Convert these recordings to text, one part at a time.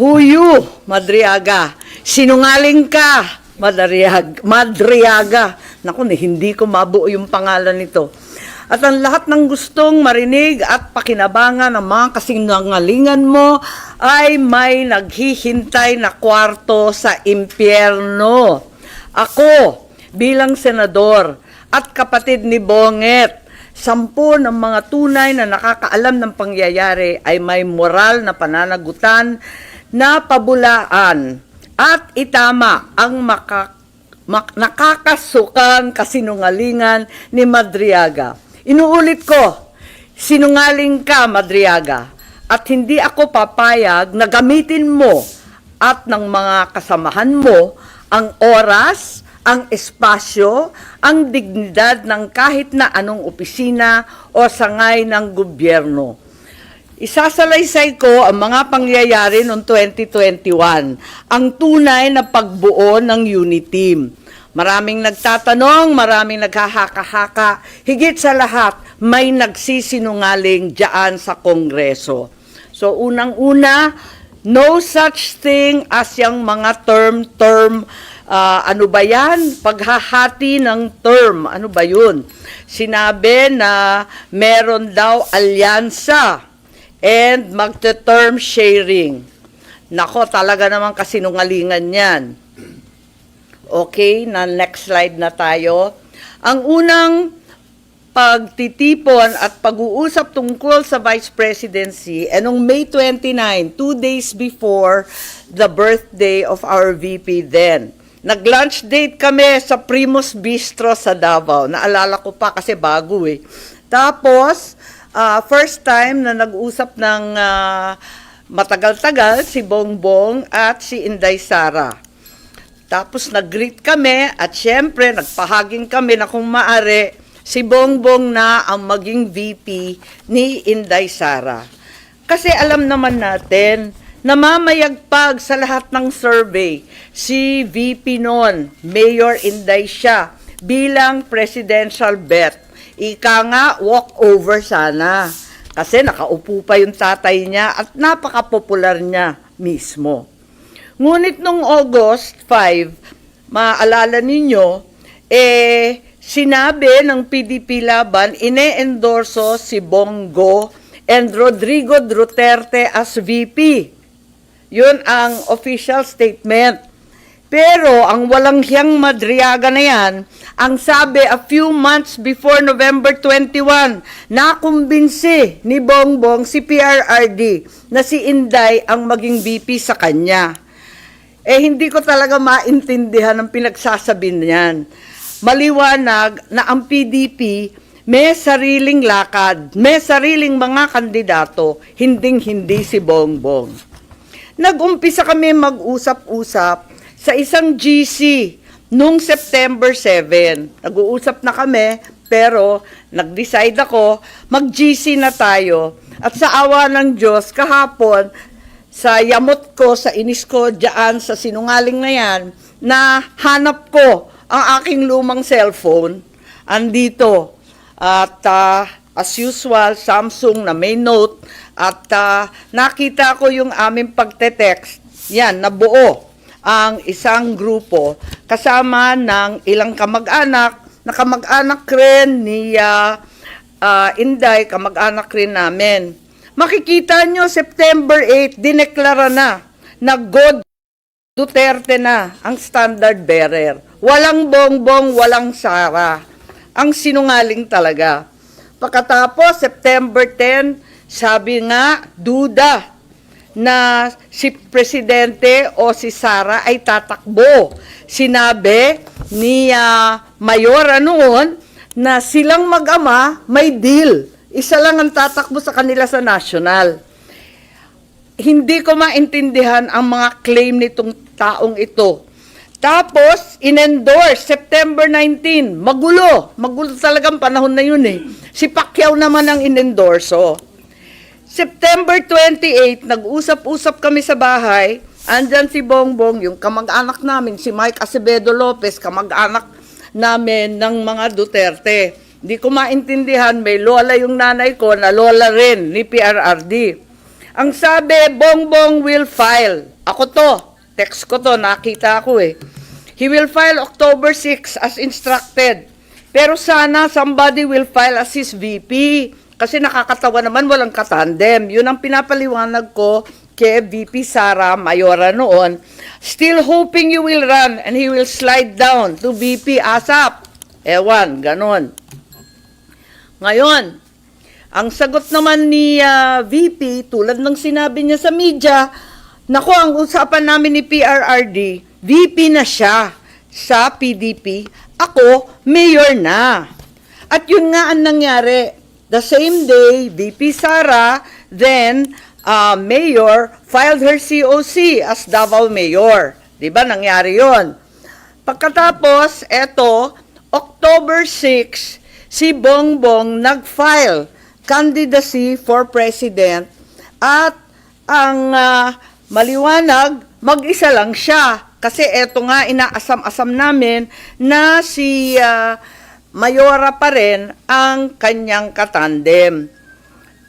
Huyu, Madriaga. Sinungaling ka, Madriaga. Naku, hindi ko mabuo yung pangalan nito. At ang lahat ng gustong marinig at pakinabangan ng mga kasinungalingan mo ay may naghihintay na kwarto sa impyerno. Ako, bilang senador at kapatid ni Bonget, 10 ng mga tunay na nakakaalam ng pangyayari ay may moral na pananagutan na pabulaan at itama ang nakakasukang kasinungalingan ni Madriaga. Inuulit ko, sinungaling ka, Madriaga, at hindi ako papayag na gamitin mo at ng mga kasamahan mo ang oras, ang espasyo, ang dignidad ng kahit na anong opisina o sangay ng gobyerno. Isasalaysay ko ang mga pangyayari noong 2021, ang tunay na pagbuo ng unit team. Maraming nagtatanong, maraming naghahaka-haka, higit sa lahat, may nagsisinungaling dyan sa Kongreso. So unang-una, no such thing as yung mga term, ano ba yan? Paghahati ng term, ano ba yun? Sinabi na meron daw alyansa and magte-term sharing. Nako, talaga naman kasinungalingan yan. Okay, na next slide na tayo. Ang unang pagtitipon at pag-uusap tungkol sa Vice Presidency noong May 29, 2 days before the birthday of our VP then. Nag-lunch date kami sa Primus Bistro sa Davao. Naalala ko pa kasi bago eh. Tapos, first time na nag-usap ng matagal-tagal si Bongbong at si Inday Sara. Tapos nag-greet kami at syempre nagpahaging kami na kung maari si Bongbong na ang maging VP ni Inday Sara. Kasi alam naman natin na mamayagpag sa lahat ng survey si VP noon, Mayor Inday siya bilang presidential bet. Ika nga, walkover sana. Kasi nakaupo pa yung tatay niya at napaka-popular niya mismo. Ngunit nung August 5, maaalala ninyo, sinabi ng PDP Laban, ine-endorso si Bongo and Rodrigo Duterte as VP. Yun ang official statement. Pero ang walang hiyang Madriaga na yan, ang sabi a few months before November 21, nakumbinsi ni Bongbong si PRRD na si Inday ang maging VP sa kanya. Hindi ko talaga maintindihan ang pinagsasabi niyan. Maliwanag na ang PDP may sariling lakad, may sariling mga kandidato, hinding-hindi si Bongbong. Nag-umpisa kami mag-usap-usap sa isang GC noong September 7. Nag-uusap na kami, pero nag-decide ako, mag-GC na tayo. At sa awa ng Diyos, kahapon, sa yamot ko, sa inis ko, dyan sa sinungaling na yan, na hanap ko ang aking lumang cellphone, andito. At as usual, Samsung na may note, at nakita ko yung aming pagte-text. Yan, nabuo ang isang grupo kasama ng ilang kamag-anak, na kamag-anak rin ni Inday, kamag-anak rin namin. Makikita nyo, September 8, dineklara na God Duterte na ang standard bearer. Walang Bongbong, walang Sara. Ang sinungaling talaga. Pagkatapos, September 10, sabi nga, duda na si Presidente o si Sara ay tatakbo. Sinabi ni Mayora noon na silang mag-ama may deal. Isa lang ang tatakbo sa kanila sa national. Hindi ko maintindihan ang mga claim nitong taong ito. Tapos, in-endorse, September 19, magulo talagang panahon na yun eh. Si Pacquiao naman ang in-endorso. September 28, nag-usap-usap kami sa bahay, andyan si Bongbong, yung kamag-anak namin, si Mike Acevedo Lopez, kamag-anak namin ng mga Duterte. Di ko maintindihan, may lola yung nanay ko na lola rin ni PRRD. Ang sabi, Bongbong will file. Ako to, text ko to, nakita ko eh. He will file October 6 as instructed. Pero sana somebody will file as his VP. Kasi nakakatawa naman, walang katandem. Yun ang pinapaliwanag ko kay VP Sara Mayora noon. Still hoping you will run and he will slide down to VP ASAP. Ewan, ganon. Ngayon, ang sagot naman ni VP, tulad ng sinabi niya sa media, naku, ang usapan namin ni PRRD, VP na siya sa PDP, ako, mayor na. At yun nga ang nangyari. The same day, VP Sara, then mayor, filed her COC as Davao Mayor. Diba, nangyari yon. Pagkatapos, eto, October 6, si Bongbong nag-file candidacy for president at ang maliwanag, mag-isa lang siya. Kasi eto nga, inaasam-asam namin na si Mayora pa rin ang kanyang katandem.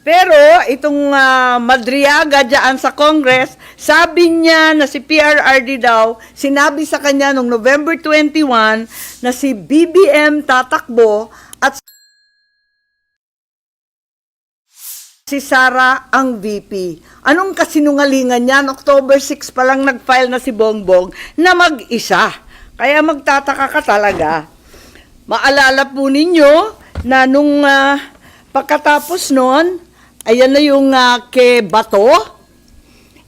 Pero itong Madriaga dyan sa Congress, sabi niya na si PRRD daw, sinabi sa kanya noong November 21 na si BBM tatakbo at si Sara ang VP. Anong kasinungalingan yan? October 6 pa lang nag-file na si Bongbong na mag-isa. Kaya magtataka ka talaga. Maalala po ninyo na nung pagkatapos nun, ayan na yung kay Bato.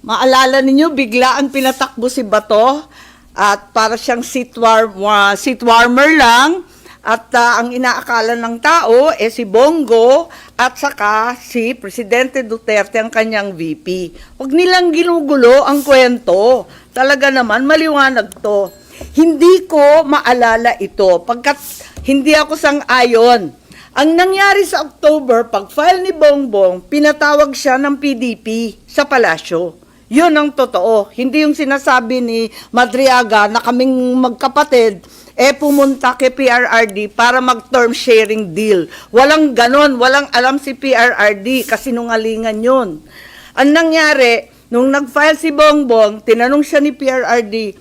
Maalala ninyo, biglaan pinatakbo si Bato at para siyang seat warmer lang. At ang inaakala ng tao si Bongo at saka si Presidente Duterte ang kanyang VP. Huwag nilang ginugulo ang kwento. Talaga naman, maliwanag to. Hindi ko maalala ito pagkat hindi ako sang-ayon. Ang nangyari sa October, pag-file ni Bongbong, pinatawag siya ng PDP sa palasyo. Yun ang totoo. Hindi yung sinasabi ni Madriaga na kaming magkapatid, pumunta kay PRRD para mag-term sharing deal. Walang ganon, walang alam si PRRD, kasinungalingan yun. Ang nangyari, nung nag-file si Bongbong, tinanong siya ni PRRD,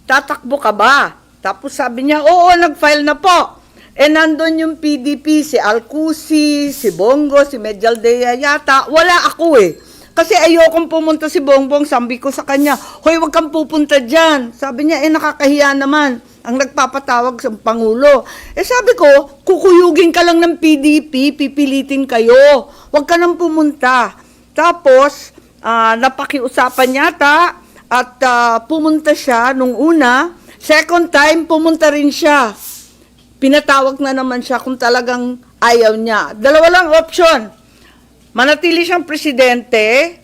tatakbo ka ba? Tapos sabi niya, oo, nag-file na po. Nandun yung PDP, si Alcusi, si Bongo, si Medialdea yata, wala ako Kasi ayokong pumunta si Bongbong, sabi ko sa kanya, hoy, wag kang pupunta dyan. Sabi niya, nakakahiya naman ang nagpapatawag sa Pangulo. Sabi ko, kukuyugin ka lang ng PDP, pipilitin kayo. Wag ka nang pumunta. Tapos, napakiusapan yata at pumunta siya nung una. Second time, pumunta rin siya. Pinatawag na naman siya kung talagang ayaw niya. Dalawa lang option. Manatili siyang presidente,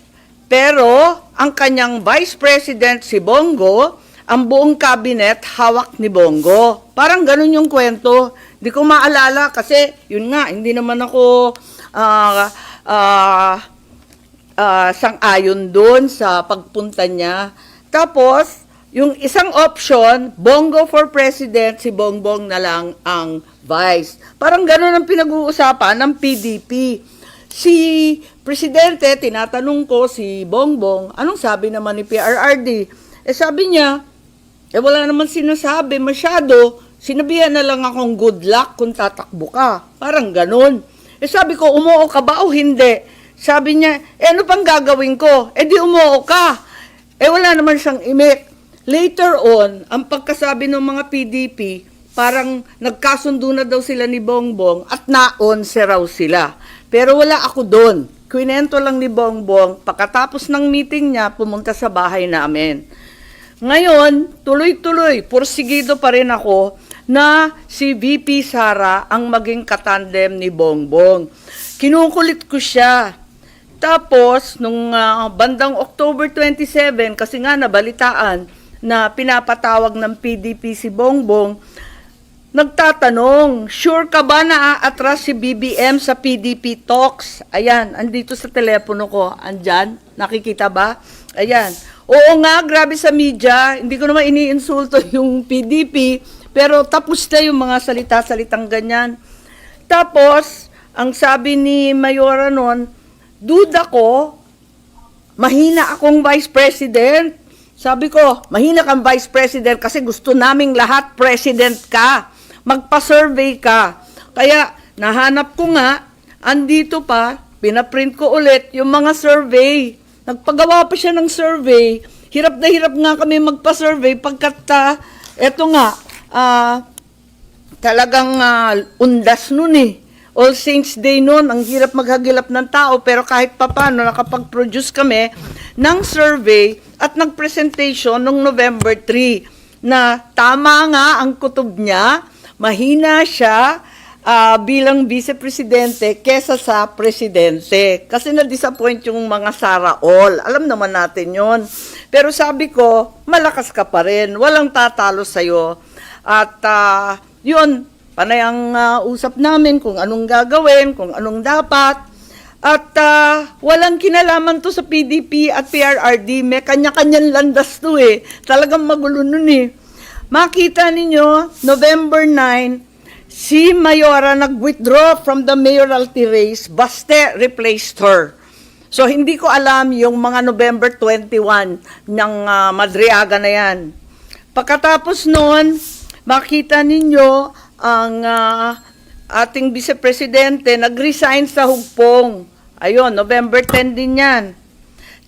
pero ang kanyang vice president si Bongo, ang buong cabinet hawak ni Bongo. Parang ganun yung kwento. Hindi ko maalala kasi yun nga, hindi naman ako sang-ayon doon sa pagpunta niya. Tapos, yung isang option, Bongo for president, si Bongbong na lang ang vice. Parang ganun ang pinag-uusapan ng PDP. Si Presidente, tinatanong ko si Bongbong, anong sabi naman ni PRRD? Sabi niya, wala naman sinasabi masyado, sinabihan na lang akong good luck kung tatakbo ka. Parang ganun. Sabi ko, umuo ka ba o hindi? Sabi niya, ano pang gagawin ko? Di umuo ka. Wala naman siyang imik. Later on, ang pagkasabi ng mga PDP, parang nagkasundo na daw sila ni Bongbong at naon raw sila. Pero wala ako doon. Kwinento lang ni Bongbong, pagkatapos ng meeting niya, pumunta sa bahay namin. Ngayon, tuloy-tuloy, porsigido pa rin ako na si VP Sara ang maging katandem ni Bongbong. Kinukulit ko siya. Tapos, nung bandang October 27, kasi nga nabalitaan na pinapatawag ng PDP si Bongbong, nagtatanong, sure ka ba na aatras si BBM sa PDP talks? Ayan, andito sa telepono ko. Andyan, nakikita ba? Ayan. Oo nga, grabe sa media. Hindi ko naman iniinsulto yung PDP, pero tapos na yung mga salita-salitang ganyan. Tapos, ang sabi ni Mayora noon, duda ko mahina akong vice president. Sabi ko, mahina kang vice president kasi gusto naming lahat president ka. Magpa-survey ka. Kaya nahanap ko nga, andito pa, pinaprint ko ulit yung mga survey. Nagpagawa pa siya ng survey. Hirap na hirap nga kami magpa-survey pagkat eto nga, talagang undas nun eh. All Saints Day noon, ang hirap maghagilap ng tao, pero kahit papano nakapag-produce kami ng survey at nag-presentation noong November 3 na tama nga ang kutob niya, mahina siya bilang vice-presidente kesa sa presidente. Kasi na-disappoint yung mga Sara All. Alam naman natin yon. Pero sabi ko, malakas ka pa rin, walang tatalo sa'yo. At yun, panay ang usap namin kung anong gagawin, kung anong dapat. At walang kinalaman to sa PDP at PRRD. May kanya-kanyang landas to eh. Talagang magulo nun eh. Makita ninyo, November 9, si Mayora nag-withdraw from the mayoralty race. Baste replaced her. So hindi ko alam yung mga November 21 ng Madriaga na yan. Pagkatapos noon, makita ninyo ang ating vice-presidente nag-resign sa Hugpong. Ayun, November 10 din yan.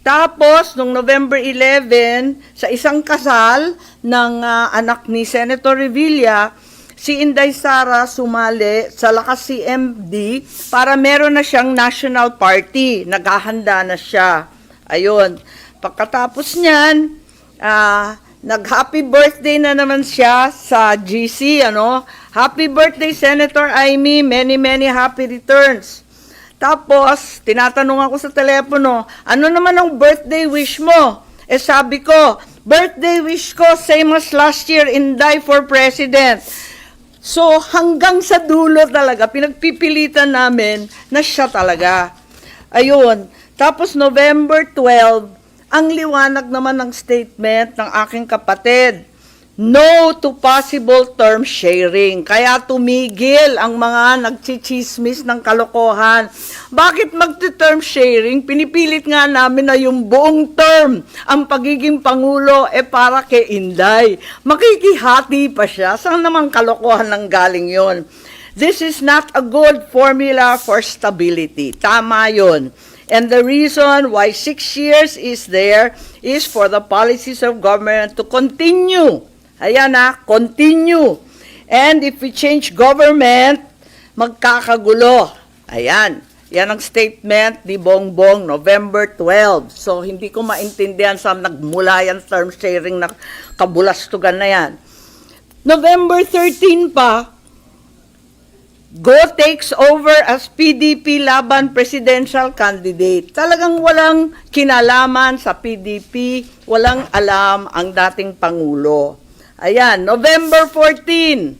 Tapos, noong November 11, sa isang kasal ng anak ni Senator Revilla, si Inday Sara sumali sa Lakas CMD para meron na siyang national party. Naghahanda na siya. Ayun. Pagkatapos niyan, nag-happy birthday na naman siya sa GC, ano? Happy birthday, Senator Amy. Many, many happy returns. Tapos, tinatanong ako sa telepono, ano naman ang birthday wish mo? Eh sabi ko, birthday wish ko, same as last year, Inday for President. So, hanggang sa dulo talaga, pinagpipilitan namin na siya talaga. Ayun. Tapos, November 12, ang liwanag naman ng statement ng aking kapatid, no to possible term sharing. Kaya tumigil ang mga nagchichismis ng kalokohan. Bakit magti-term sharing? Pinipilit nga namin na yung buong term, ang pagiging Pangulo, para kay Inday. Makikihati pa siya. Saan naman kalokohan ng galing yon? This is not a good formula for stability. Tama yon. And the reason why 6 years is there is for the policies of government to continue. Ayan continue. And if we change government, magkakagulo. Ayan. Yan ang statement ni Bongbong, November 12. So, hindi ko maintindihan saan nagmula yan term sharing na kabulastugan na yan. November 13 pa, Go takes over as PDP laban presidential candidate. Talagang walang kinalaman sa PDP, walang alam ang dating Pangulo. Ayan, November 14,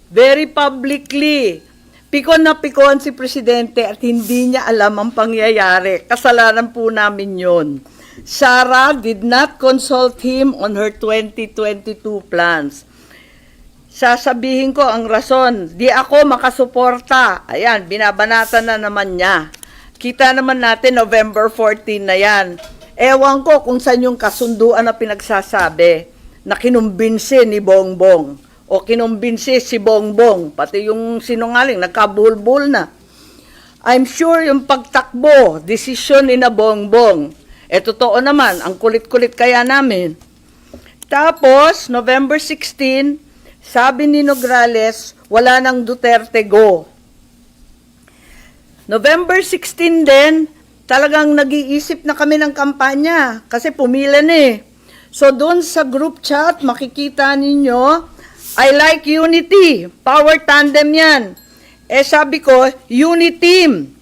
very publicly, pikon na pikon si Presidente at hindi niya alam ang pangyayari. Kasalanan po namin yun. Sara did not consult him on her 2022 plans. Sasabihin ko ang rason, di ako makasuporta. Ayan, binabanatan na naman niya. Kita naman natin, November 14 na yan. Ewan ko kung saan yung kasunduan na pinagsasabi na kinumbinsi ni Bongbong o kinumbinsi si Bongbong, pati yung sinungaling, nagkabulbul na. I'm sure yung pagtakbo, desisyon ni na Bongbong, totoo naman, ang kulit-kulit kaya namin. Tapos, November 16, sabi ni Nograles, wala nang Duterte go. November 16 din, talagang nag-iisip na kami ng kampanya kasi pumila na eh. So doon sa group chat, makikita ninyo, I like unity, power tandem yan. Sabi ko, uniteam.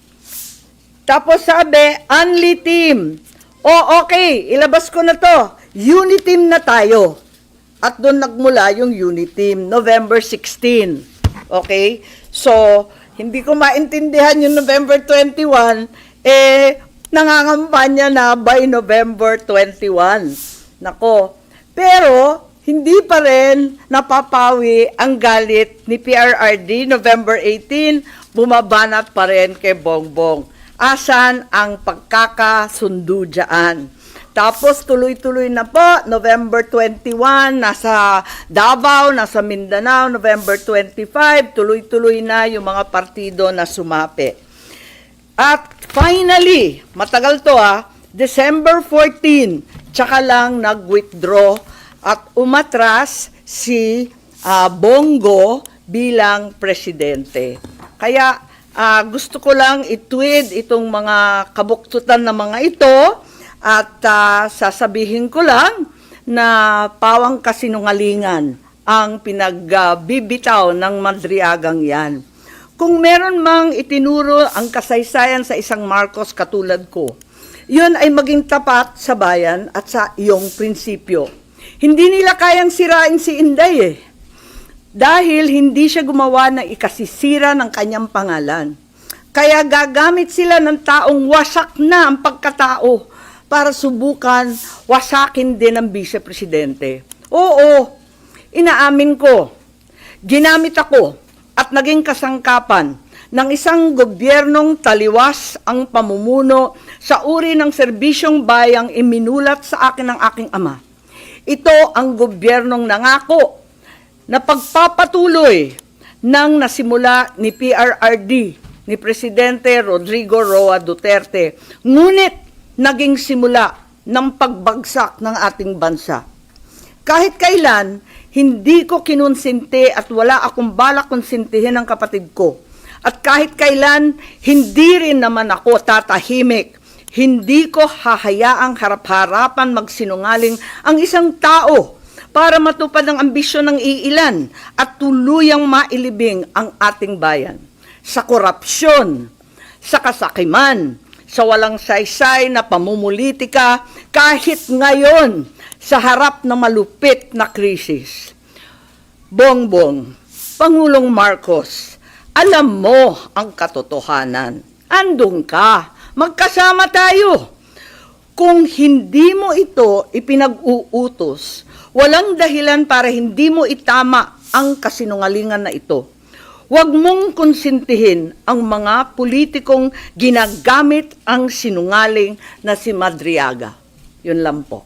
Tapos sabi, only team. Okay, ilabas ko na to. Uniteam na tayo. At doon nagmula yung uniteam, November 16. Okay? So, hindi ko maintindihan yung November 21, nangangampanya na by November 21. Nako. Pero, hindi pa rin napapawi ang galit ni PRRD November 18, bumabanat pa rin kay Bongbong. Asan ang pagkakasundo dyan? Tapos tuloy-tuloy na po, November 21, nasa Davao, nasa Mindanao, November 25, tuloy-tuloy na yung mga partido na sumapi. At finally, matagal to December 14, tsaka lang nag-withdraw at umatras si Bongo bilang presidente. Kaya gusto ko lang itweet itong mga kabuktutan na mga ito at sasabihin ko lang na pawang kasinungalingan ang pinagbibitaw ng Madriagang yan. Kung meron mang itinuro ang kasaysayan sa isang Marcos katulad ko, yun ay maging tapat sa bayan at sa iyong prinsipyo. Hindi nila kayang sirain si Inday dahil hindi siya gumawa ng ikasisira ng kanyang pangalan. Kaya gagamit sila ng taong wasak na ang pagkatao para subukan wasakin din ang vice-presidente. Oo, inaamin ko, ginamit ako at naging kasangkapan ng isang gobyernong taliwas ang pamumuno sa uri ng serbisyong bayang iminulat sa akin ng aking ama. Ito ang gobyernong nangako na pagpapatuloy ng nasimula ni PRRD, ni Presidente Rodrigo Roa Duterte. Ngunit naging simula ng pagbagsak ng ating bansa. Kahit kailan, hindi ko kinonsinti at wala akong balak konsintihin ang kapatid ko. At kahit kailan, hindi rin naman ako tatahimik. Hindi ko hahayaang harap-harapan magsinungaling ang isang tao para matupad ang ambisyon ng iilan at tuluyang mailibing ang ating bayan. Sa korupsyon, sa kasakiman, sa walang saysay na pamumulitika kahit ngayon sa harap ng malupit na krisis. Bongbong, Pangulong Marcos, alam mo ang katotohanan. Andun ka, magkasama tayo. Kung hindi mo ito ipinag-uutos, walang dahilan para hindi mo itama ang kasinungalingan na ito. Huwag mong konsintihin ang mga politikong ginagamit ang sinungaling na si Madriaga. Yun lang po.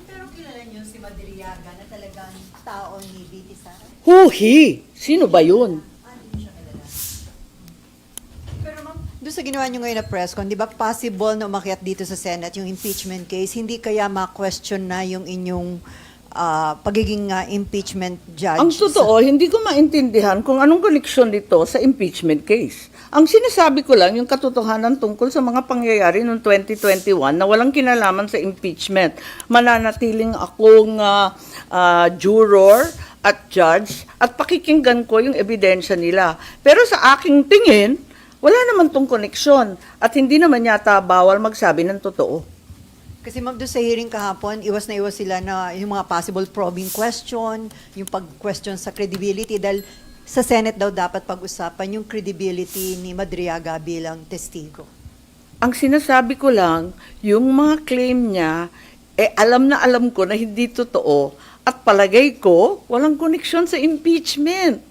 Pero kilala niyo si Madriaga na talagang tao ni VP Sara? Huhi! Sino ba yun? Hindi siya kilala. Pero ma'am, doon sa ginawa niyo ngayon na press con, di ba possible na umakyat dito sa Senate yung impeachment case? Hindi kaya ma-question na yung inyong pagiging impeachment judge? Ang totoo, hindi ko maintindihan kung anong koneksyon dito sa impeachment case. Ang sinasabi ko lang yung katotohanan tungkol sa mga pangyayari noong 2021 na walang kinalaman sa impeachment. Mananatiling akong juror at judge at pakikinggan ko yung ebidensya nila. Pero sa aking tingin, wala naman tong koneksyon at hindi naman yata bawal magsabi ng totoo. Kasi ma'am, doon sa hearing kahapon, iwas na iwas sila na yung mga possible probing question, yung pag-question sa credibility, dahil sa Senate daw dapat pag-usapan yung credibility ni Madriaga bilang testigo. Ang sinasabi ko lang, yung mga claim niya, alam na alam ko na hindi totoo at palagay ko, walang koneksyon sa impeachment.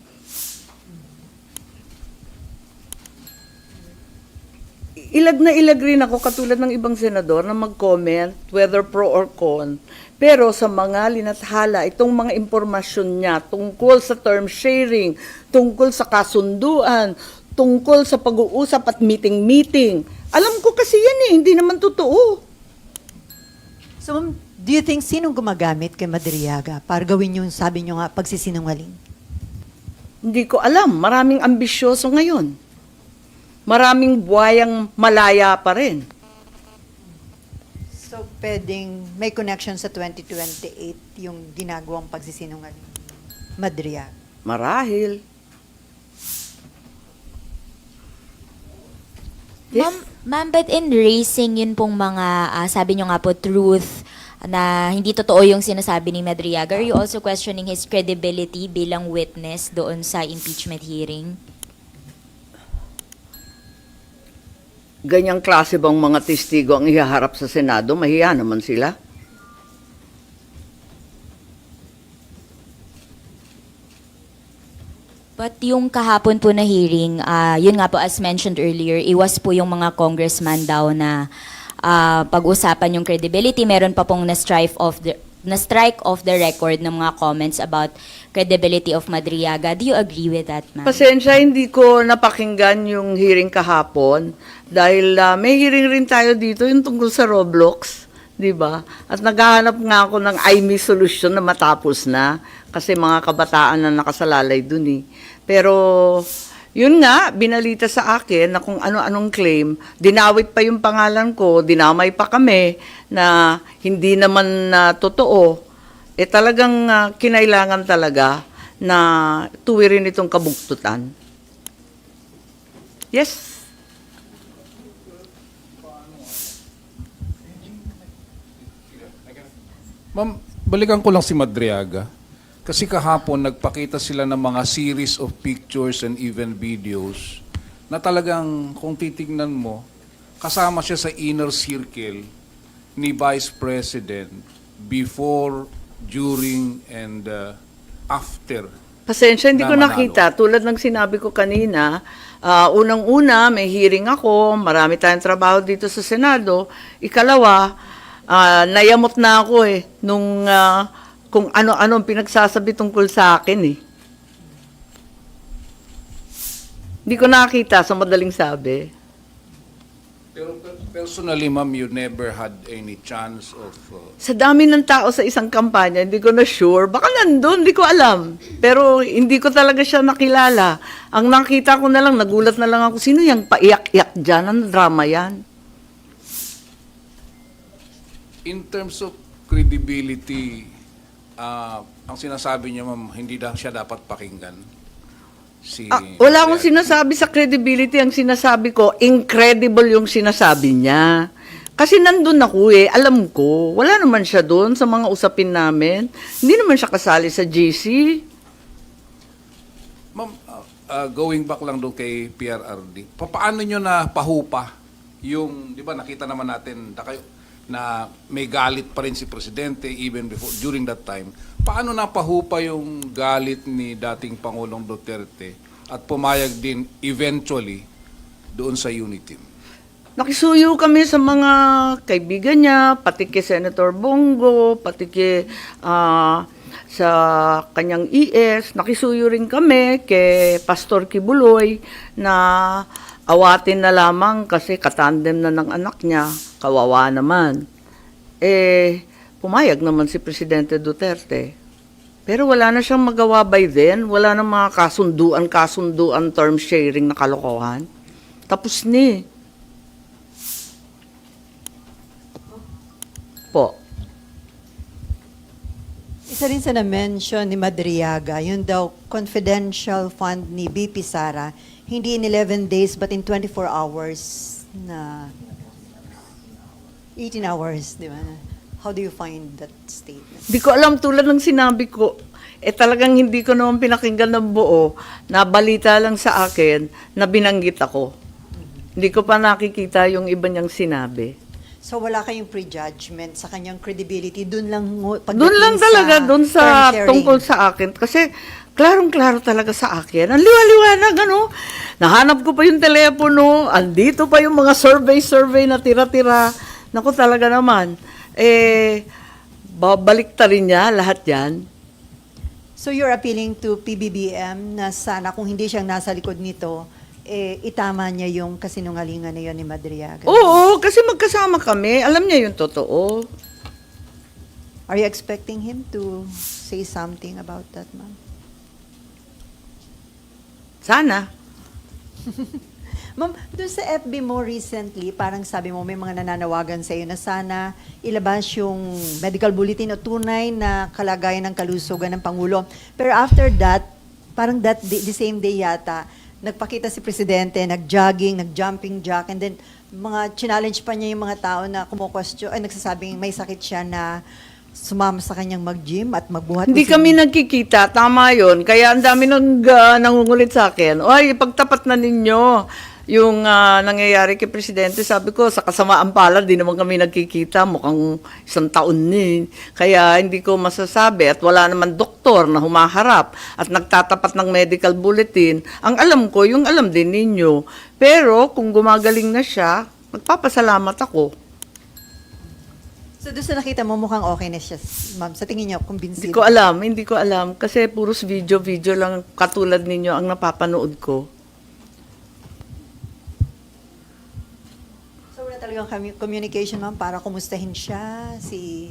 Ilag na ilag rin ako katulad ng ibang senador na mag-comment whether pro or con. Pero sa mga linathala, itong mga impormasyon niya tungkol sa term sharing, tungkol sa kasunduan, tungkol sa pag-uusap at meeting-meeting. Alam ko kasi yan hindi naman totoo. So ma'am, do you think sinong gumagamit kay Madriaga para gawin yung sabi niyo nga pagsisinungaling? Hindi ko alam. Maraming ambisyoso ngayon. Maraming buhayang malaya pa rin. So pwedeng may connection sa 2028 yung ginagawang pagsisinungaling Madriaga? Marahil. Yes? Ma'am, but in racing, yun pong mga, sabi nyo nga po, truth, na hindi totoo yung sinasabi ni Madriaga. Are you also questioning his credibility bilang witness doon sa impeachment hearing? Ganyang klase bang mga testigo ang ihaharap sa Senado? Mahiya naman sila. But yung kahapon po na hearing, yun nga po as mentioned earlier, iwas po yung mga congressman daw na pag-usapan yung credibility. Meron pa pong na-strike off the record ng mga comments about credibility of Madriaga. Do you agree with that, ma'am? Pasensya, hindi ko napakinggan yung hearing kahapon dahil may hearing rin tayo dito yung tungkol sa Roblox, di ba? At naghahanap nga ako ng IME solution na matapos na kasi mga kabataan na nakasalalay dun eh. Pero yun nga, binalita sa akin na kung ano-anong claim, dinawit pa yung pangalan ko, dinamay pa kami na hindi naman totoo. Talagang kinailangan talaga na tuwirin itong kabugtutan. Yes. Ma'am, balikan ko lang si Madriaga. Kasi kahapon, nagpakita sila ng mga series of pictures and even videos na talagang, kung titignan mo, kasama siya sa inner circle ni Vice President before, during, and after. Pasensya, hindi ko na manalo. nakita. Tulad ng sinabi ko kanina, unang-una, may hearing ako, marami tayong trabaho dito sa Senado. Ikalawa, nayamot na ako nung kung ano-ano ang pinagsasabi tungkol sa akin Hindi ko nakita sa madaling sabi. Pero personally, ma'am, you never had any chance of... Sa dami ng tao sa isang kampanya, hindi ko na sure. Baka nandun, hindi ko alam. Pero hindi ko talaga siya nakilala. Ang nakita ko na lang, nagulat na lang ako, sino yung paiyak-iyak dyan? Ang drama yan? In terms of credibility, ang sinasabi niya, ma'am, hindi siya dapat pakinggan. Wala akong sinasabi sa credibility. Ang sinasabi ko, incredible yung sinasabi niya. Kasi nandun ako alam ko. Wala naman siya doon sa mga usapin namin. Hindi naman siya kasali sa GC. Ma'am, going back lang doon kay PRRD, paano nyo na pahupa yung, di ba nakita naman natin na may galit pa rin si Presidente even before, during that time. Paano napahupa yung galit ni dating Pangulong Duterte at pumayag din eventually doon sa unity? Nakisuyo kami sa mga kaibigan niya, pati kay Senator Bongo, pati kay sa kanyang ES. Nakisuyo rin kami kay Pastor Kibuloy na awatin na lamang kasi katandem na ng anak niya. Kawawa naman. Pumayag naman si Presidente Duterte. Pero wala na siyang magawa by then. Wala na mga kasunduan, term sharing na kalokohan. Tapos ni. Po. Isa rin sa na-mention ni Madriaga, yun daw confidential fund ni BP Sara, hindi in 11 days but in 24 hours na 18 hours, di ba? How do you find that statement? Di ko alam, tulad ng sinabi ko, talagang hindi ko naman pinakinggan ng buo, na balita lang sa akin na binanggit ako. Hindi ko pa nakikita yung iba niyang sinabi. So wala kayong prejudgment sa kanyang credibility, dun lang Doon lang talaga, doon sa term sharing. tungkol sa akin. Kasi klarong-klaro talaga sa akin. Ang liwa-liwanag, Nahanap ko pa yung telepono, andito pa yung mga survey na tira-tira. Naku talaga naman. Babalik ta rin niya lahat yan. So you're appealing to PBBM na sana kung hindi siyang nasa likod nito, itama niya yung kasinungalingan na yun ni Madriaga. Oo, kasi magkasama kami. Alam niya yung totoo. Are you expecting him to say something about that, ma'am? Sana. Ma'am, doon sa FB mo recently, parang sabi mo may mga nananawagan sa iyo na sana ilabas yung medical bulletin o tunay na kalagayan ng kalusugan ng Pangulo. Pero after that, parang the same day yata, nagpakita si Presidente, nag-jogging, nag-jumping jack, and then mga challenge pa niya yung mga tao na nagsasabing may sakit siya na sumama sa kanyang mag-gym at magbuhat. Hindi kami nagkikita. Tama yon. Kaya ang dami nang nangungulit sa akin. Oy, pagtapat na ninyo yung nangyayari kay Presidente, sabi ko, sa kasamaan palad, di naman kami nagkikita, mukhang 1 taon ni. Kaya hindi ko masasabi at wala naman doktor na humaharap at nagtatapat ng medical bulletin. Ang alam ko, yung alam din ninyo. Pero kung gumagaling na siya, magpapasalamat ako. So doon sa nakita mo, mukhang okay na siya, ma'am. Sa tingin niyo, Hindi kumbinsido? ko alam. Kasi puros video lang katulad ninyo ang napapanood ko. So wala talagang communication, ma'am, para kumustahin siya, si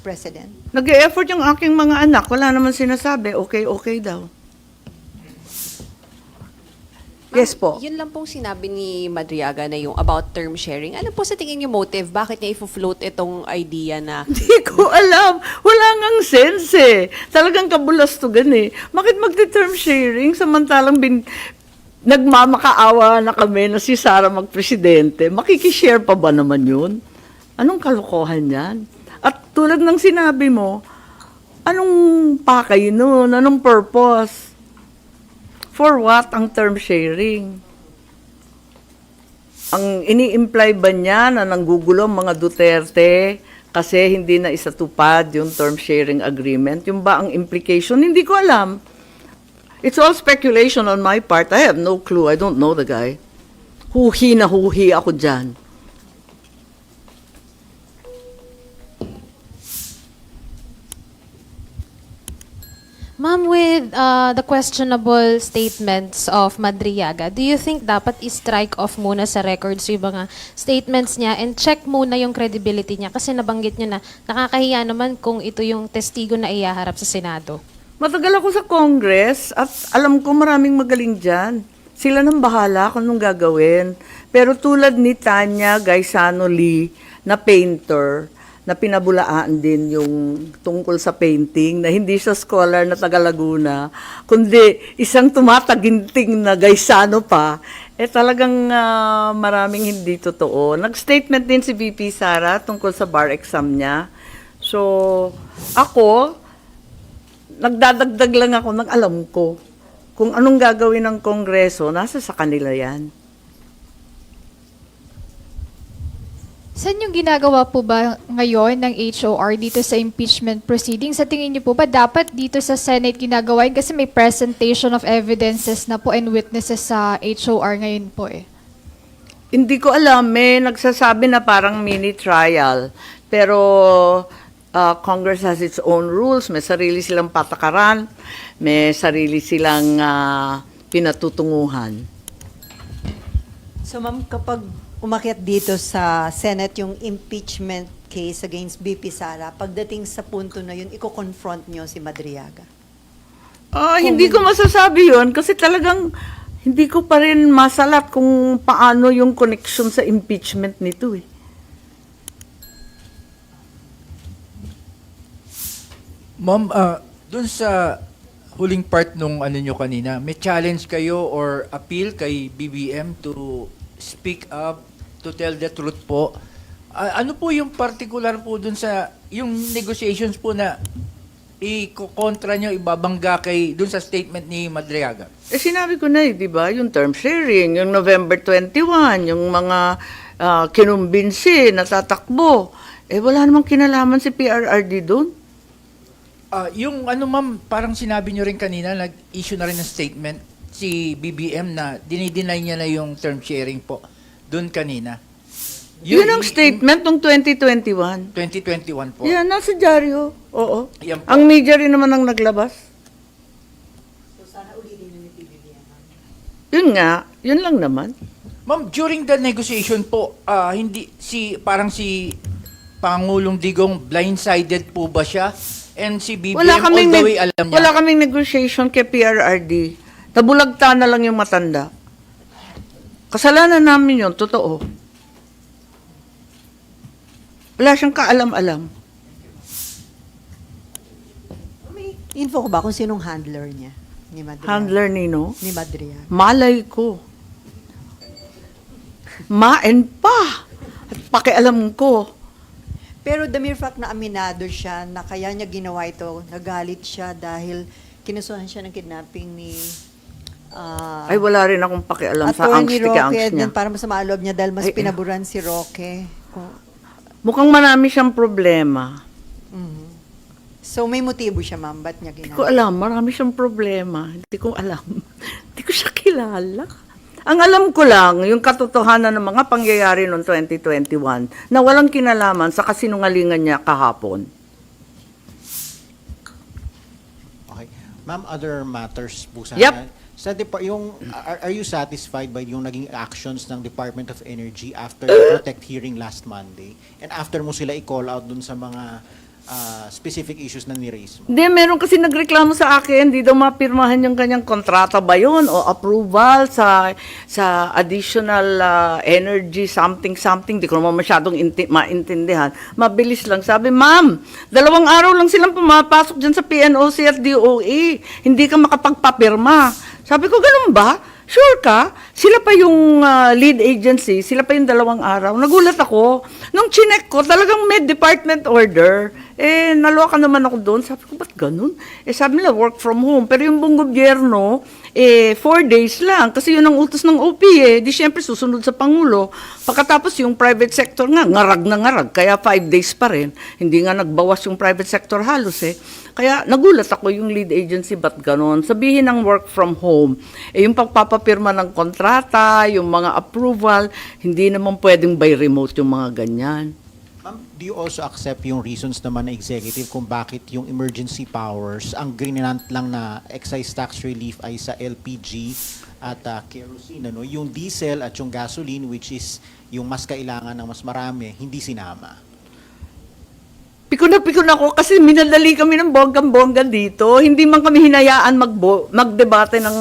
President? Nag-e-effort yung aking mga anak. Wala naman sinasabi. Okay daw. Yes po. Yun lang pong sinabi ni Madriaga na yung about term sharing. Ano po sa tingin niyo motive? Bakit niya i-float itong idea na Hindi ko alam. Wala ngang sense eh. Talagang kabulastugan eh. Bakit magte-term sharing samantalang nagmamakaawa na kami na si Sara magpresidente? Makikishare pa ba naman yun? Anong kalokohan yan? At tulad ng sinabi mo, anong pakay nun? Anong purpose? For what ang term sharing? Ang ini-imply ba niya na nanggugulo ang mga Duterte kasi hindi na isatupad yung term sharing agreement? Yung ba ang implication? Hindi ko alam. It's all speculation on my part. I have no clue. I don't know the guy. Huhi na huhi ako dyan. Ma'am, with the questionable statements of Madriaga, do you think dapat i-strike off muna sa records yung mga statements niya and check muna yung credibility niya? Kasi nabanggit niyo na nakakahiya naman kung ito yung testigo na iyaharap sa Senado. Matagal ako sa Congress at alam ko maraming magaling dyan. Sila nang bahala kung anong gagawin. Pero tulad ni Tanya Gaisano Lee na painter, na pinabulaan din yung tungkol sa painting, na hindi siya scholar na taga Laguna, kundi isang tumataginting na Gaisano pa, talagang maraming hindi totoo. Nag-statement din si VP Sara tungkol sa bar exam niya. So, ako, nagdadagdag lang ako ng alam ko. Kung anong gagawin ng Kongreso, nasa sa kanila yan. Saan yung ginagawa po ba ngayon ng HOR dito sa impeachment proceedings? Sa tingin niyo po ba dapat dito sa Senate ginagawa yun? Kasi may presentation of evidences na po and witnesses sa HOR ngayon po eh. Hindi ko alam, may nagsasabi na parang mini trial. Pero Congress has its own rules, may sarili silang patakaran, may sarili silang pinatutunguhan. So ma'am, kapag umakyat dito sa Senate yung impeachment case against BP Sara, pagdating sa punto na yun, iko-confront nyo si Madriaga? Hindi ko masasabi yun kasi talagang hindi ko pa rin masalat kung paano yung connection sa impeachment nito eh. Ma'am, dun sa huling part nung ano nyo kanina, may challenge kayo or appeal kay BBM to speak up, to tell the truth po. Ano po yung particular po dun sa, yung negotiations po na i-kontra nyo, ibabangga kay dun sa statement ni Madriaga? Sinabi ko na di ba, yung term sharing, yung November 21, yung mga kinumbinsi, natatakbo. Wala namang kinalaman si PRRD dun. Yung ano ma'am, parang sinabi nyo rin kanina, nag-issue na rin ng statement si BBM na dinideny niya na yung term sharing po doon kanina. Yun ang statement ng 2021. 2021 po. Yan, nasa dyaryo. Oo. Yan po. Ang media rin naman ang naglabas. So sana ulitin nyo ni PBBM. Yun nga, yun lang naman. Ma'am, during the negotiation po, hindi parang si Pangulong Digong blindsided po ba siya? And si BBM all the way alam niya? Wala kaming negotiation kay PRRD. Nabulagta na lang yung matanda. Kasalanan namin yun, totoo. Wala siyang kaalam-alam. May info ko ba kung sinong handler niya? Ni Madriaga? Handler nino? Ni Madriaga. Malay ko. Maen pa. At pakialam ko. Pero the mere fact na aminado siya na kaya niya ginawa ito, nagalit siya dahil kinusuhan siya ng kidnapping ni Ay, wala rin akong pakialam sa Attorney angst Roque niya. Edmond, para masama loob niya dahil mas Ay, pinaburan si Roque. Mukhang marami siyang problema. So may motibo siya, ma'am. Ba't niya Hindi ko ginagawa? alam, marami siyang problema. Hindi ko alam. Hindi ko siya kilala. Ang alam ko lang, yung katotohanan ng mga pangyayari noong 2021 na walang kinalaman sa kasinungalingan niya kahapon. Okay. Ma'am, other matters po sana. Yep. Sa are you satisfied by yung naging actions ng Department of Energy after the Protect hearing last Monday? And after mo sila i-call out dun sa mga specific issues na ni-raise mo? Hindi, meron kasi nagreklamo sa akin, hindi daw mapirmahan yung kanyang kontrata ba yun o approval sa additional energy something, di ko naman masyadong maintindihan. Mabilis lang. Sabi, ma'am, 2 araw lang silang pumapasok dyan sa PNOC at DOE. Hindi ka makapagpapirma. Sabi ko, ganun ba? Sure ka? Sila pa yung lead agency, sila pa yung 2 araw. Nagulat ako. Nung chinek ko, talagang may department order. Naloka naman ako doon. Sabi ko, ba't ganun? Sabi nila, work from home. Pero yung buong gobyerno, 4 days lang. Kasi yun ang utos ng OP Di syempre susunod sa Pangulo. Pagkatapos yung private sector nga, ngarag na ngarag. Kaya 5 days pa rin. Hindi nga nagbawas yung private sector halos Kaya nagulat ako yung lead agency, ba't ganun? Sabihin ng work from home. Yung pagpapapirma ng kontrata, yung mga approval, hindi naman pwedeng by remote yung mga ganyan. Ma'am, do you also accept yung reasons naman na executive kung bakit yung emergency powers, ang grinant lang na excise tax relief ay sa LPG at kerosene, ano? Yung diesel at yung gasoline, which is yung mas kailangan ng mas marami, hindi sinama? Pikon na ako kasi minadali kami ng bonggang-bongga dito. Hindi man kami hinayaan magdebate ng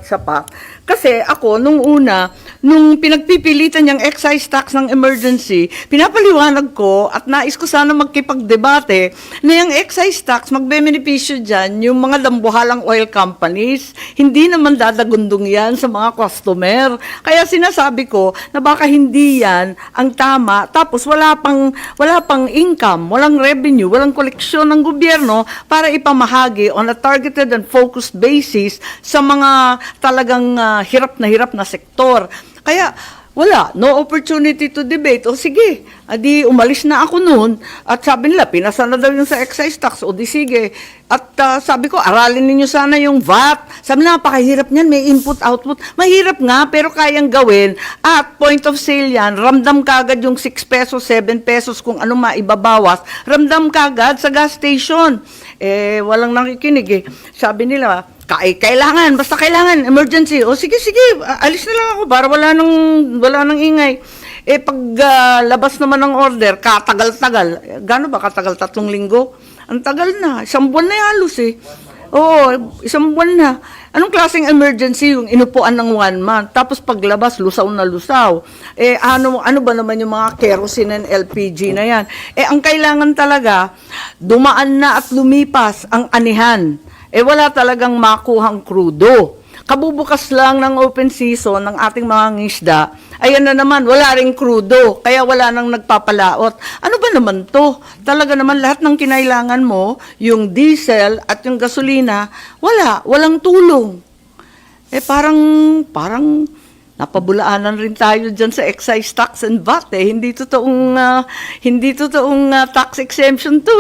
sapat. Kasi ako, nung pinagpipilitan niyang excise tax ng emergency, pinapaliwanag ko at nais ko sana magkipagdebate na yung excise tax, magbe-benepisyo dyan yung mga dambuhalang oil companies. Hindi naman dadagundong yan sa mga customer. Kaya sinasabi ko na baka hindi yan ang tama. Tapos wala pang income, walang revenue, walang koleksyon ng gobyerno para ipamahagi on a targeted and focused basis sa mga talagang hirap na sektor. Kaya wala, no opportunity to debate. O sige, adi umalis na ako noon at sabi nila, pinasa na daw yung sa excise tax. O di sige. At sabi ko, aralin ninyo sana yung VAT. Sabi na, napakahirap niyan, may input-output. Mahirap nga, pero kayang gawin. At point of sale yan, ramdam kagad yung 6 pesos, 7 pesos, kung ano maibabawas. Ramdam kagad sa gas station. Walang nakikinig Sabi nila, basta kailangan, emergency. O sige, alis na lang ako para wala nang ingay. Pag labas naman ng order, katagal-tagal. Gaano ba katagal? 3 linggo? Ang tagal na. 1 buwan na halos Oo, 1 buwan na. Anong klaseng emergency yung inupuan ng 1 month? Tapos paglabas, lusaw na lusaw. Ano ba naman yung mga kerosene and LPG na yan? Ang kailangan talaga, dumaan na at lumipas ang anihan. Wala talagang makuhang krudo. Kabubukas lang ng open season ng ating mga ngisda, ayan na naman, wala ring krudo, kaya wala nang nagpapalaot. Ano ba naman to? Talaga naman lahat ng kinailangan mo, yung diesel at yung gasolina, walang tulong. Parang napabulaanan rin tayo dyan sa excise tax and VAT Hindi totoong tax exemption to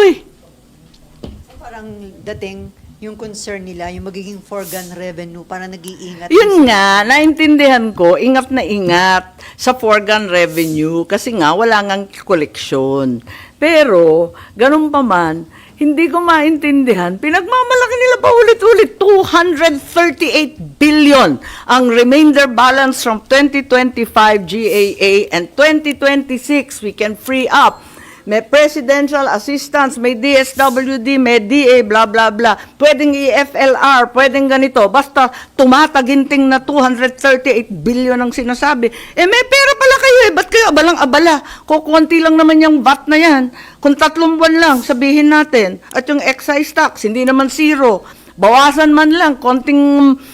Parang dating yung concern nila, yung magiging foregone revenue, para nag-iingat. Yun nga, naintindihan ko, ingat na ingat sa foregone revenue kasi nga wala ngang koleksyon. Pero, ganun pa man, hindi ko maintindihan, pinagmamalaki nila pa ulit-ulit, 238 billion ang remainder balance from 2025 GAA and 2026 we can free up. May presidential assistance, may DSWD, may DA, blah, blah, blah. Pwedeng EFLR, pwedeng ganito. Basta tumataginting na 238 billion ang sinasabi. May pera pala kayo Ba't kayo abalang-abala? Kukunti lang naman yung VAT na yan. Kung 3 buwan lang, sabihin natin. At yung excise tax, hindi naman zero. Bawasan man lang, konting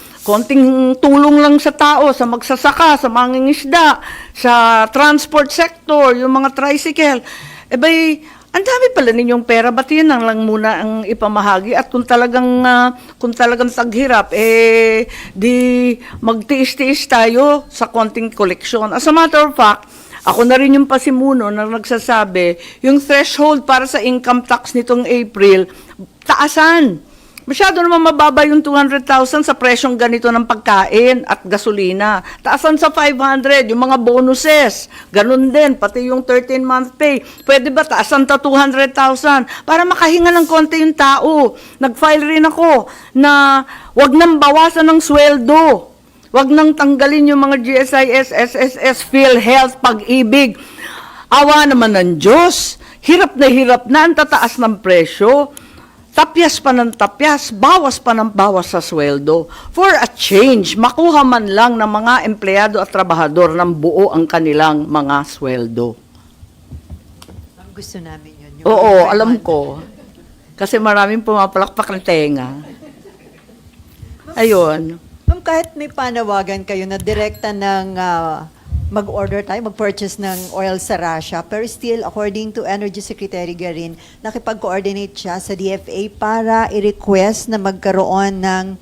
tulong lang sa tao, sa magsasaka, sa mangingisda, sa transport sector, yung mga tricycle. Ang dami pala ninyong pera, ba't yan ang lang muna ang ipamahagi? At kung talagang taghirap, di magtiis-tiis tayo sa konting koleksyon. As a matter of fact, ako na rin yung pasimuno na nagsasabi, yung threshold para sa income tax nitong April, taasan. Masyado naman mababa yung 200,000 sa presyong ganito ng pagkain at gasolina. Taasan sa 500, yung mga bonuses. Ganun din, pati yung 13-month pay. Pwede ba taasan ta 200,000 para makahinga ng konti yung tao? Nag-file rin ako na wag nang bawasan ng sweldo. Wag nang tanggalin yung mga GSIS, SSS, PhilHealth, Pag-ibig. Awa naman ng Diyos. Hirap na ang tataas ng presyo. Tapyas pa ng tapyas, bawas pa ng bawas sa sweldo. For a change, makuha man lang ng mga empleyado at trabahador ng buo ang kanilang mga sweldo. Gusto namin yun. Yung Oo, alam ko. Kasi maraming pumapalakpak ng tenga. Ayun. Ma'am, kahit may panawagan kayo na direkta ng mag-order tayo, mag-purchase ng oil sa Russia, pero still, according to Energy Secretary Garin, nakipag-coordinate siya sa DFA para i-request na magkaroon ng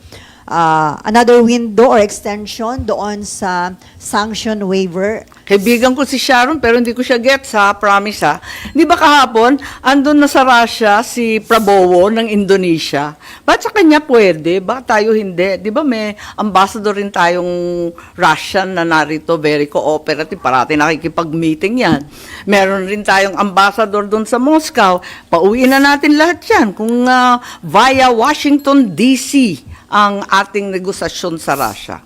another window or extension doon sa sanction waiver. Kaibigan ko si Sharon pero hindi ko siya gets ha, promise ha. Di ba kahapon, andun na sa Russia si Prabowo ng Indonesia. Ba't sa kanya pwede? Bakit tayo hindi? Di ba may ambassador rin tayong Russian na narito, very cooperative, parati nakikipag-meeting yan. Meron rin tayong ambassador doon sa Moscow. Pauwiin na natin lahat yan kung via Washington DC ang ating negosasyon sa Russia.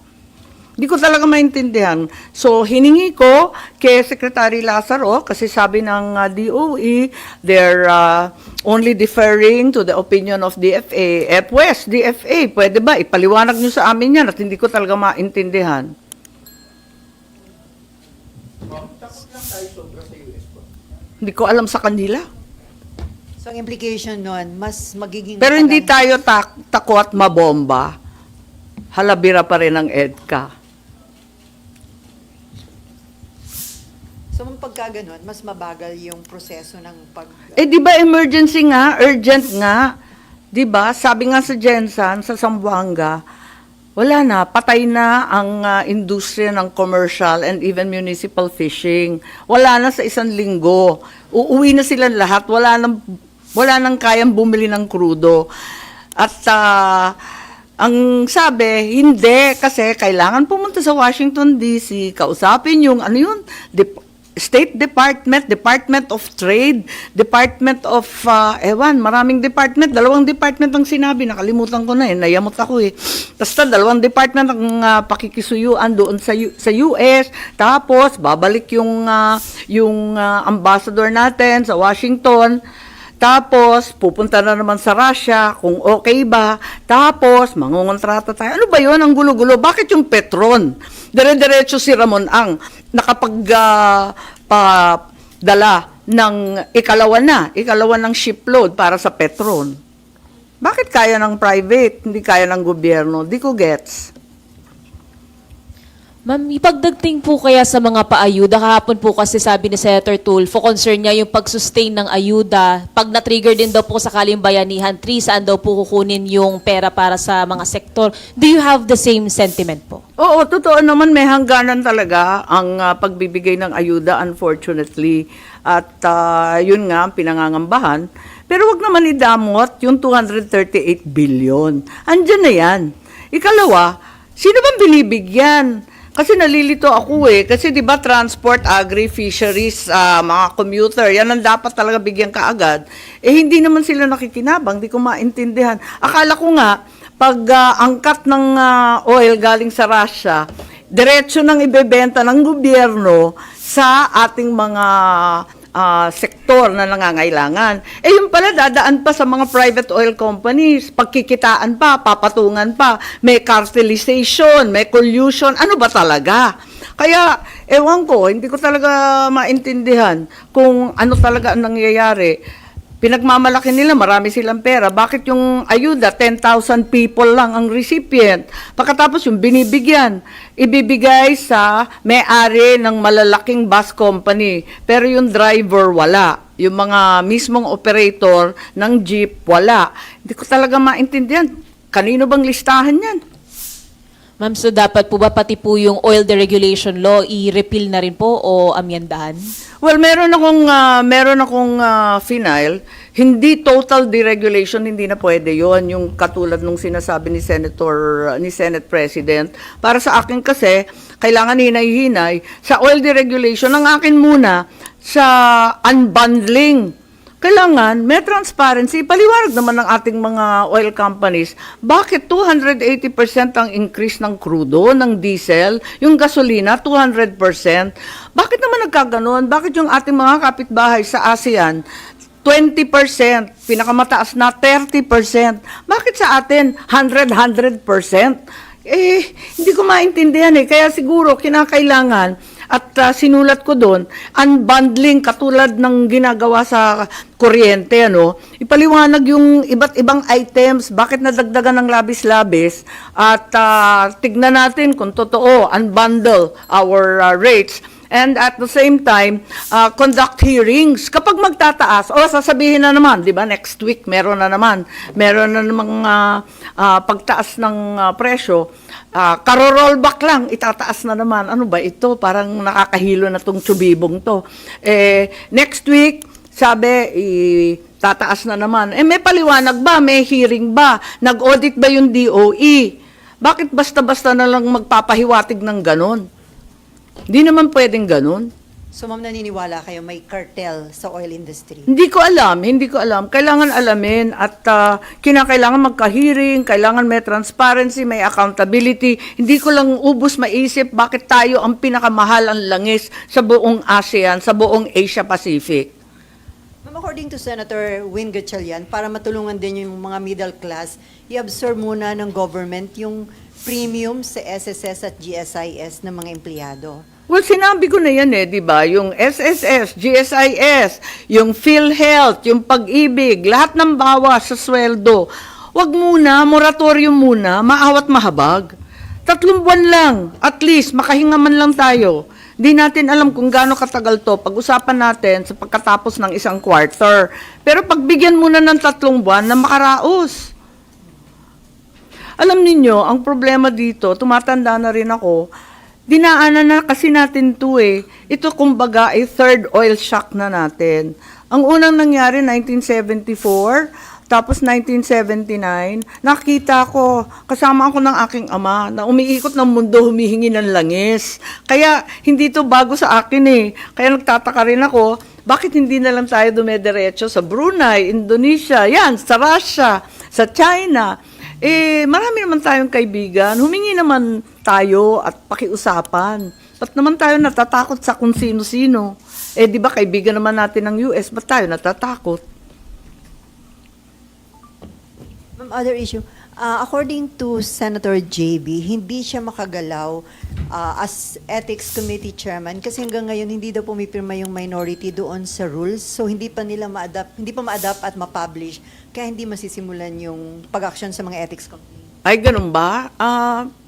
Hindi ko talaga maintindihan. So, hiningi ko kay Secretary Lazaro, kasi sabi ng DOE, they're only deferring to the opinion of DFA. Pues, DFA, pwede ba? Ipaliwanag nyo sa amin yan at hindi ko talaga maintindihan. Hindi ko alam sa kanila. So, ang implication nun, mas magiging... Pero hindi matagal- tayo takot mabomba. Halabira pa rin ang EDCA. So, pagka ganun, mas mabagal yung proseso ng pag... Di ba emergency nga, urgent nga? Di ba? Sabi nga sa Jensan, sa Zamboanga, wala na, patay na ang industriya ng commercial and even municipal fishing. Wala na sa 1 linggo. Uuwi na sila lahat, wala nang kayang bumili ng krudo. At ang sabi, hindi, kasi kailangan pumunta sa Washington DC, kausapin yung, State Department, Department of Trade, Department of, maraming department, 2 department ang sinabi, nakalimutan ko na nayamot ako Basta 2 department ang pakikisuyuan doon sa US, tapos babalik yung ambassador natin sa Washington, tapos pupunta na naman sa Russia kung okay ba, tapos mangungontrata tayo. Ano ba yun? Ang gulo-gulo. Bakit yung Petron? Dire-diretso si Ramon Ang nakapagdala ng ikalawa ng shipload para sa Petron. Bakit kaya ng private, hindi kaya ng gobyerno? Di ko gets. Ma'am, ipagdagting po kaya sa mga paayuda, kahapon po kasi sabi ni Senator Tulfo, concern niya yung pag-sustain ng ayuda. Pag na-trigger din daw po sakaling bayanihan, saan daw po kukunin yung pera para sa mga sektor. Do you have the same sentiment po? Oo, totoo naman, may hangganan talaga ang pagbibigay ng ayuda, unfortunately. At yun nga, ang pinangangambahan. Pero wag naman idamot yung 238 billion. Andyan na yan. Ikalawa, sino bang binibigyan? Kasi nalilito ako kasi 'di ba transport, agri, fisheries, mga commuter, yan ang dapat talaga bigyan kaagad. Hindi naman sila nakikinabang, di ko maintindihan. Akala ko nga pag angkat ng oil galing sa Russia, diretso nang ibebenta ng gobyerno sa ating mga sektor na nangangailangan. Yung pala, dadaan pa sa mga private oil companies, pagkikitaan pa, papatungan pa, may cartelization, may collusion, ano ba talaga? Kaya, ewan ko, hindi ko talaga maintindihan kung ano talaga ang nangyayari. Pinagmamalaki nila, marami silang pera. Bakit yung ayuda, 10,000 people lang ang recipient? Pagkatapos yung binibigyan, ibibigay sa may-ari ng malalaking bus company. Pero yung driver, wala. Yung mga mismong operator ng jeep, wala. Hindi ko talaga maintindihan. Kanino bang listahan yan? Ma'am, so dapat po ba pati po yung oil deregulation law i-repeal na rin po o amyendahan? Well, meron akong final. Hindi total deregulation, hindi na pwede yon, yung katulad nung sinasabi ni Senate President. Para sa akin kasi, kailangan hinay-hinay. Sa oil deregulation, ang akin muna, sa unbundling. Kailangan may transparency. Paliwanag naman ng ating mga oil companies, bakit 280% ang increase ng crudo, ng diesel, yung gasolina 200%? Bakit naman nagkaganon? Bakit yung ating mga kapitbahay sa ASEAN 20%, pinakamataas na 30%? Bakit sa atin 100%? Hindi ko maintindihan eh. Kaya siguro kinakailangan at sinulat ko doon, unbundling katulad ng ginagawa sa kuryente, ipaliwanag yung iba't ibang items, bakit nadagdagan ng labis-labis, at tignan natin kung totoo, unbundle our rates. And at the same time, conduct hearings. Kapag magtataas, sasabihin na naman, di ba, next week, meron na namang pagtaas ng presyo, karo-rollback lang, itataas na naman. Ano ba ito? Parang nakakahilo na tong tsubibong to. Next week, sabi, tataas na naman. May paliwanag ba? May hearing ba? Nag-audit ba yung DOE? Bakit basta-basta na lang magpapahiwatig ng ganon? Hindi naman pwedeng ganon. So ma'am, naniniwala kayo may cartel sa oil industry? Hindi ko alam. Kailangan alamin at kinakailangan magka-hearing, kailangan may transparency, may accountability. Hindi ko lang ubos maisip bakit tayo ang pinakamahal ang langis sa buong ASEAN, sa buong Asia Pacific. Ma'am, according to Senator Win Gatchalian, para matulungan din yung mga middle class, i-absorb muna ng government yung premium sa SSS at GSIS ng mga empleyado. Well, sinabi ko na yan di ba? Yung SSS, GSIS, yung PhilHealth, yung Pag-ibig, lahat ng bawas sa sweldo. Wag muna, moratorium muna, maawat mahabag. 3 buwan lang, at least, makahinga man lang tayo. Di natin alam kung gaano katagal to. Pag-usapan natin sa pagkatapos ng 1 quarter. Pero pagbigyan muna ng 3 buwan na makaraos. Alam ninyo, ang problema dito, tumatanda na rin ako, dinaanan na kasi natin to Ito kumbaga ay third oil shock na natin. Ang unang nangyari, 1974, tapos 1979, nakita ko, kasama ako ng aking ama, na umiikot ng mundo, humihingi ng langis. Kaya hindi to bago sa akin Kaya nagtataka rin ako, bakit hindi na lang tayo dumediretso sa Brunei, Indonesia, yan, sa Russia, sa China. Marami naman tayong kaibigan, humingi naman tayo at pakiusapan. Ba't naman tayo natatakot sa kung sino-sino? Di ba kaibigan naman natin ng US, ba't tayo natatakot? Ma'am, other issue. According to Senator JB, hindi siya makagalaw as Ethics Committee Chairman kasi hanggang ngayon hindi daw pumipirma yung minority doon sa rules. So hindi pa ma-adapt at ma-publish. Kaya hindi masisimulan yung pag-action sa mga ethics committee. Ay, ganun ba?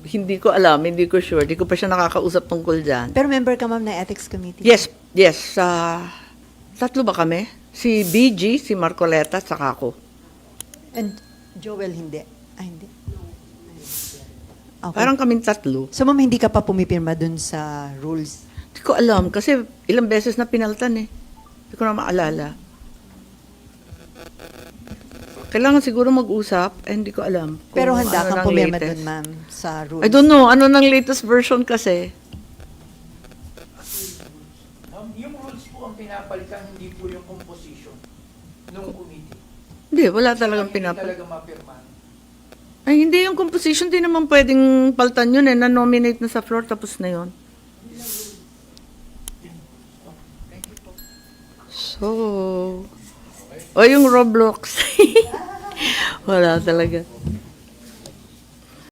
Hindi ko alam, hindi ko sure. Hindi ko pa siya nakakausap tungkol dyan. Pero member ka ma'am na ethics committee? Yes. 3 ba kami? Si BG, si Marcoleta, saka ako. And Joel hindi? Hindi. Okay. Parang kaming 3. So ma'am, hindi ka pa pumipirma dun sa rules? Hindi ko alam kasi ilang beses na pinaltan Hindi ko na maalala. Kailangan siguro mag-usap, hindi ko alam. Pero handa kang pumirma latest. dun ma'am sa rules? I don't know, ano ng latest version kasi? Yung rules po ang pinapalitan, hindi po yung composition ng committee. Hindi, wala talagang Hindi pinapalitan. talaga mapirman. Ay, hindi yung composition, di naman pwedeng paltan yun na-nominate na sa floor, tapos na yun. So, yung Roblox. Wala talaga.